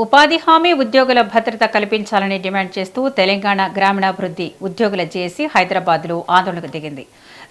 ఉపాధి హామీ ఉద్యోగుల భద్రత కల్పించాలని డిమాండ్ చేస్తూ తెలంగాణ గ్రామీణాభివృద్ధి ఉద్యోగుల జేఏసీ హైదరాబాద్లో ఆందోళనకు దిగింది.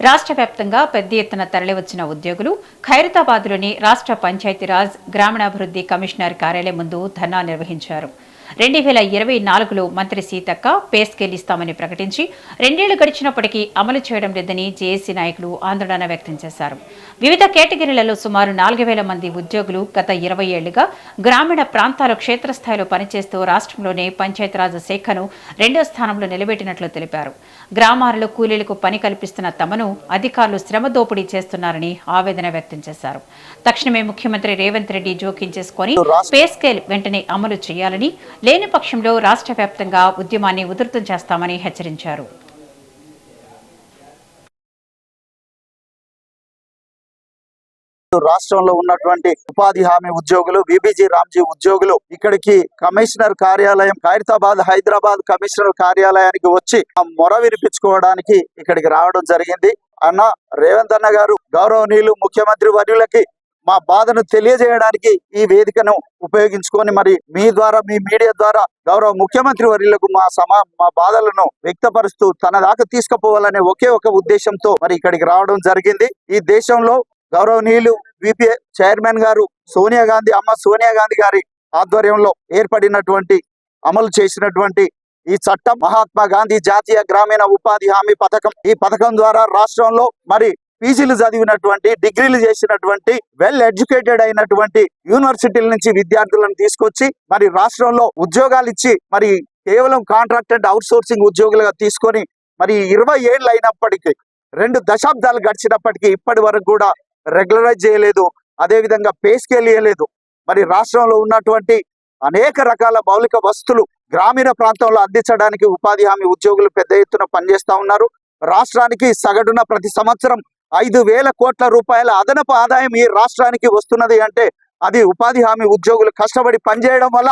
రాష్ట్ర వ్యాప్తంగా పెద్ద ఎత్తున తరలివచ్చిన ఉద్యోగులు ఖైరతాబాద్లోని రాష్ట్ర పంచాయతీరాజ్ గ్రామీణాభివృద్ధి కమిషనర్ కార్యాలయం ముందు ధర్నా నిర్వహించారు. 2024లో మంత్రి సీతక్క పే స్కేల్ ఇస్తామని ప్రకటించి 2 ఏళ్లు గడిచినప్పటికీ అమలు చేయడం లేదని జేఏసీ నాయకులు ఆందోళన వ్యక్తం చేశారు. వివిధ కేటగిరీలలో సుమారు 4000 మంది ఉద్యోగులు గత 20 ఏళ్లుగా గ్రామీణ ప్రాంతాల క్షేత్రస్థాయిలో పనిచేస్తూ రాష్ట్రంలోనే పంచాయతీరాజ్ శాఖను 2వ స్థానంలో నిలబెట్టినట్లు తెలిపారు. గ్రామాలలో కూలీలకు పని కల్పిస్తున్న తమను అధికారులు శ్రమ దోపిడీ చేస్తున్నారని ఆవేదన వ్యక్తం చేశారు. తక్షణమే ముఖ్యమంత్రి రేవంత్ రెడ్డి జోక్యం చేసుకుని పే స్కేల్ వెంటనే అమలు చేయాలని, లేని పక్షంలో రాష్ట్ర వ్యాప్తంగా ఉద్యమాన్ని ఉధృతం చేస్తామని హెచ్చరించారు. రాష్ట్రంలో ఉన్నటువంటి ఉపాధి హామీ ఉద్యోగులు, బీబీజీ రామ్జీ ఉద్యోగులు ఇక్కడికి కమిషనర్ కార్యాలయం ఖైరతాబాద్ హైదరాబాద్ కమిషనర్ కార్యాలయానికి వచ్చి మొర వినిపించుకోవడానికి ఇక్కడికి రావడం జరిగింది. అన్న రేవంత్ అన్న గారు గౌరవనీయులు ముఖ్యమంత్రి వర్యులకి మా బాధను తెలియజేయడానికి ఈ వేదికను ఉపయోగించుకొని మరి మీ ద్వారా, మీ మీడియా ద్వారా గౌరవ ముఖ్యమంత్రి వర్యులకు మా బాధలను వ్యక్తపరుస్తూ తన దాకా తీసుకుపోవాలనే ఒకే ఒక ఉద్దేశంతో మరి ఇక్కడికి రావడం జరిగింది. ఈ దేశంలో గౌరవనీయులు విపిఏ చైర్మన్ గారు అమ్మ సోనియా గాంధీ గారి ఆధ్వర్యంలో ఏర్పడినటువంటి అమలు చేసినటువంటి ఈ చట్టం మహాత్మా గాంధీ జాతీయ గ్రామీణ ఉపాధి హామీ పథకం. ఈ పథకం ద్వారా రాష్ట్రంలో మరి పీజీలు చదివినటువంటి, డిగ్రీలు చేసినటువంటి, వెల్ ఎడ్యుకేటెడ్ అయినటువంటి యూనివర్సిటీల నుంచి విద్యార్థులను తీసుకొచ్చి మరి రాష్ట్రంలో ఉద్యోగాలు ఇచ్చి మరి కేవలం కాంట్రాక్ట్ అండ్ అవుట్ సోర్సింగ్ ఉద్యోగులుగా తీసుకొని మరి 20 ఏళ్ళు అయినప్పటికీ 2 దశాబ్దాలు గడిచినప్పటికీ ఇప్పటి వరకు కూడా రెగ్యులరైజ్ చేయలేదు. అదే విధంగా పే స్కేల్ ఇవ్వలేదు. మరి రాష్ట్రంలో ఉన్నటువంటి అనేక రకాల మౌలిక వస్తువులు గ్రామీణ ప్రాంతంలో అందించడానికి ఉపాధి హామీ ఉద్యోగులు పెద్ద ఎత్తున పనిచేస్తా ఉన్నారు. రాష్ట్రానికి సగటున ప్రతి సంవత్సరం 5,000 కోట్ల రూపాయల అదనపు ఆదాయం ఈ రాష్ట్రానికి వస్తున్నది అంటే అది ఉపాధి హామీ ఉద్యోగులు కష్టపడి పనిచేయడం వల్ల